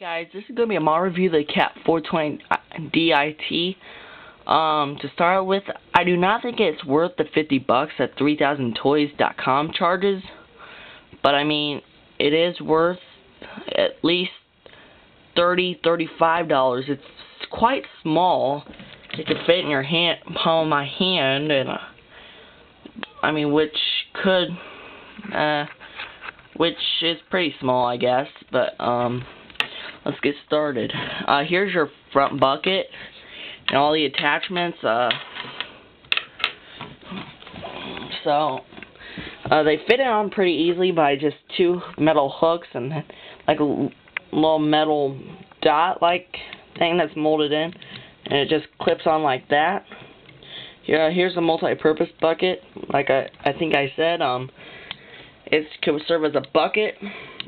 Guys, this is going to be a model review of the Cat 420 DIT. To start with, I do not think it's worth the $50 that 3000toys.com charges, but I mean, it is worth at least $35. It's quite small. It could fit in your palm of my hand, and I mean, which is pretty small, I guess, but let's get started. Here's your front bucket and all the attachments. So they fit it on pretty easily by just two metal hooks and like a little metal dot-like thing that's molded in, and it just clips on like that. Here's a multi-purpose bucket. Like I think I said, it could serve as a bucket,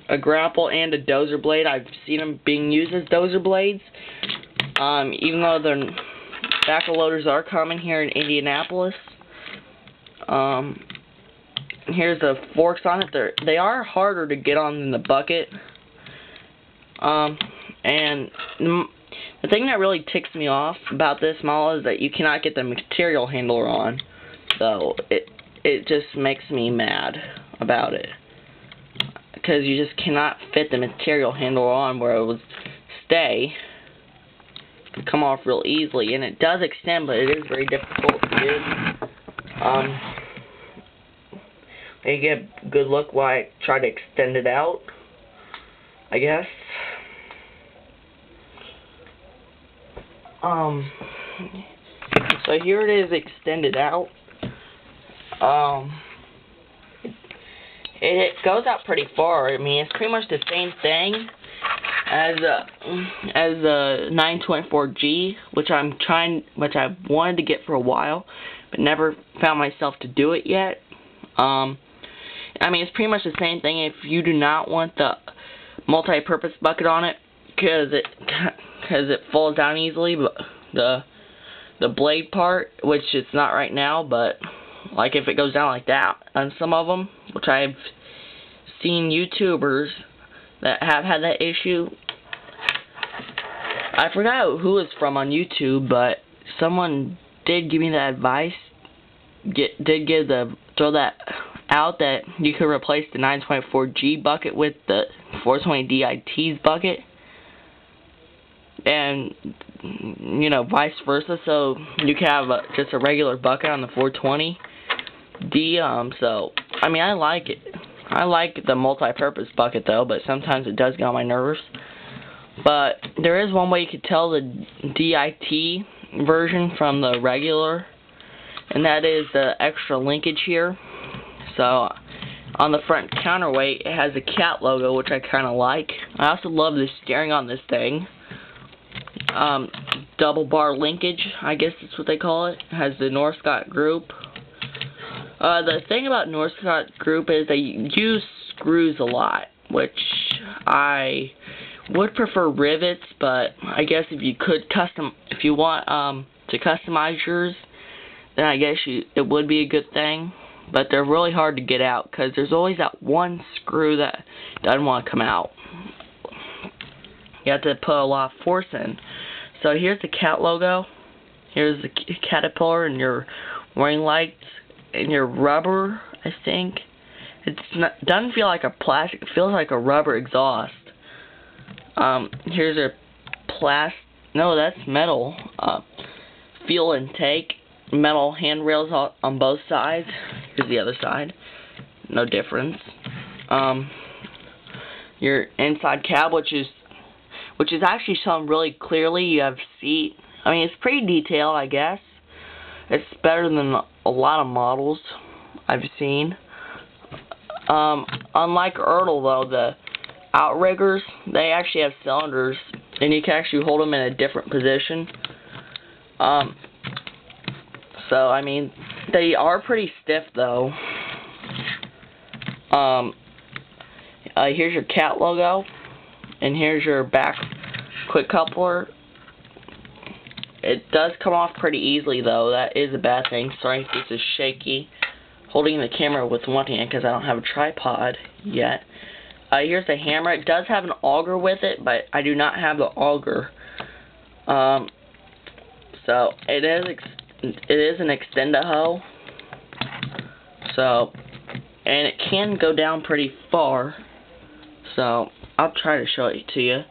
a grapple, and a dozer blade. I've seen them being used as dozer blades. Even though their backhoe loaders are common here in Indianapolis. Here's the forks on it. They are harder to get on than the bucket. And the thing that really ticks me off about this model is that you cannot get the material handler on. So it just makes me mad about it, because you just cannot fit the material handle on where it would stay and come off real easily. And it does extend, but it is very difficult to do. You get a good look while I try to extend it out, I guess. So here it is extended out. It goes out pretty far. I mean, it's pretty much the same thing as the 924G, which I've wanted to get for a while, but never found myself to do it yet. I mean, it's pretty much the same thing if you do not want the multi-purpose bucket on it, because it falls down easily. But the blade part, which it's not right now, but like if it goes down like that on some of them, which I've seen YouTubers that have had that issue. I forgot who it's from on YouTube, but someone did give me that advice. Throw that out, that you could replace the 924G bucket with the 420 DIT's bucket, and you know, vice versa, so you can have just a regular bucket on the 420D. So I mean, I like it. I like the multi-purpose bucket though, but sometimes it does get on my nerves. But there is one way you could tell the DIT version from the regular, and that is the extra linkage here. So on the front counterweight, it has a cat logo, which I kind of like. I also love the steering on this thing. Double bar linkage, I guess that's what they call it. It has the noscot group. The thing about noscot group is they use screws a lot, which I would prefer rivets, but I guess if you want to customize yours, then I guess it would be a good thing. But they're really hard to get out, because there's always that one screw that doesn't want to come out. You have to put a lot of force in. So here's the cat logo. Here's the caterpillar and your warning lights and your rubber, I think. Doesn't feel like a plastic. It feels like a rubber exhaust. Here's a no, that's metal. Fuel intake. Metal handrails on both sides. Here's the other side. No difference. Your inside cab, which is actually shown really clearly. You have seat. I mean, it's pretty detailed, I guess. It's better than a lot of models I've seen. Unlike Ertl, though, the outriggers, they actually have cylinders, and you can actually hold them in a different position. So, I mean, they are pretty stiff, though. Here's your cat logo, and here's your back quick coupler. It does come off pretty easily, though. That is a bad thing. Sorry if this is shaky. Holding the camera with one hand because I don't have a tripod yet. here's the hammer. It does have an auger with it, but I do not have the auger. So it is an extender hoe. So, and it can go down pretty far. So I'll try to show it to you.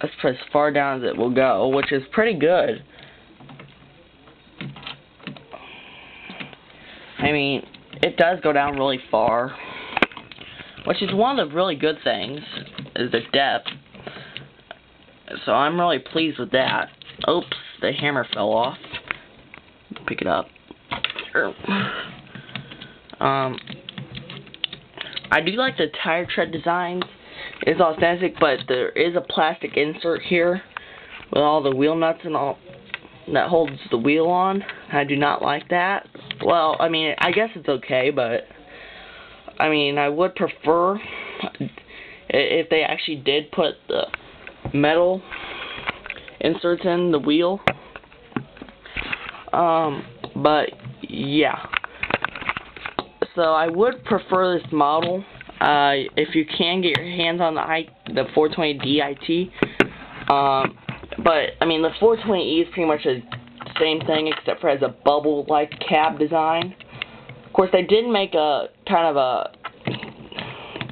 That's as far down as it will go, which is pretty good. I mean, it does go down really far, which is one of the really good things, is the depth. So I'm really pleased with that. Oops, the hammer fell off. Pick it up. I do like the tire tread designs. It's authentic, but there is a plastic insert here with all the wheel nuts and all that holds the wheel on. I do not like that. Well, I mean, I guess it's okay, but I mean, I would prefer if they actually did put the metal inserts in the wheel. But yeah. So I would prefer this model. If you can get your hands on the 420D IT. But I mean, the 420E is pretty much the same thing, except for it has a bubble-like cab design. Of course, they did make a kind of a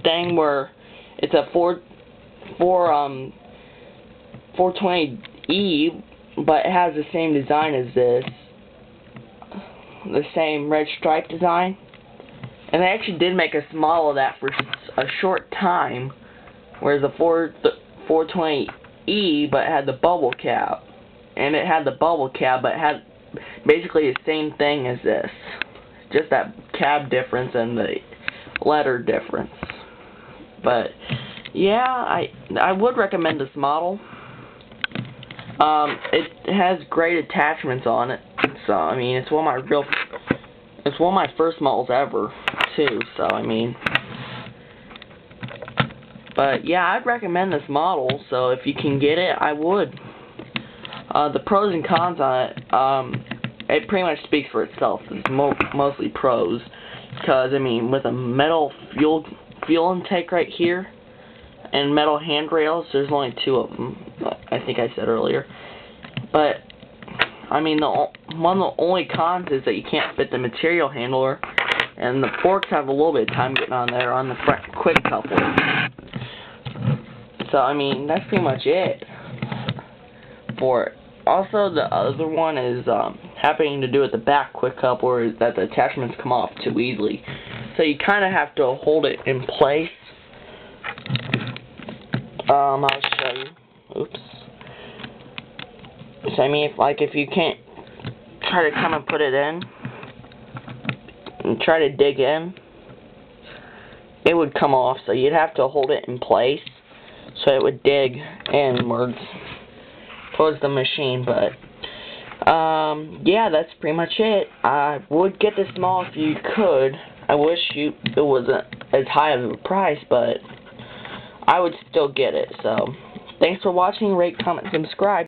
thing where it's a 420E, but it has the same design as this, the same red stripe design. And they actually did make a model of that for a short time, whereas the 420E, but it had the bubble cap. And it had the bubble cab, but it had basically the same thing as this. Just that cab difference and the letter difference. But yeah, I would recommend this model. It has great attachments on it. So I mean, it's one of my first models ever too. So I mean, but yeah, I'd recommend this model. So if you can get it, I would. The pros and cons on it pretty much speaks for itself. It's mostly pros, because I mean, with a metal fuel intake right here and metal handrails, there's only two of them. I think I said earlier. But I mean, one of the only cons is that you can't fit the material handler, and the forks have a little bit of time getting on there on the front quick coupler. So I mean, that's pretty much it for it. Also, the other one is having to do with the back quick coupler, is that the attachments come off too easily. So you kind of have to hold it in place. I'll show you. Oops. So I mean, if you can't try to come and put it in and try to dig in, it would come off. So you'd have to hold it in place so it would dig inwards towards the machine. But yeah, that's pretty much it. I would get this model if you could. I wish it wasn't as high of a price, but I would still get it. So thanks for watching. Rate, comment, subscribe.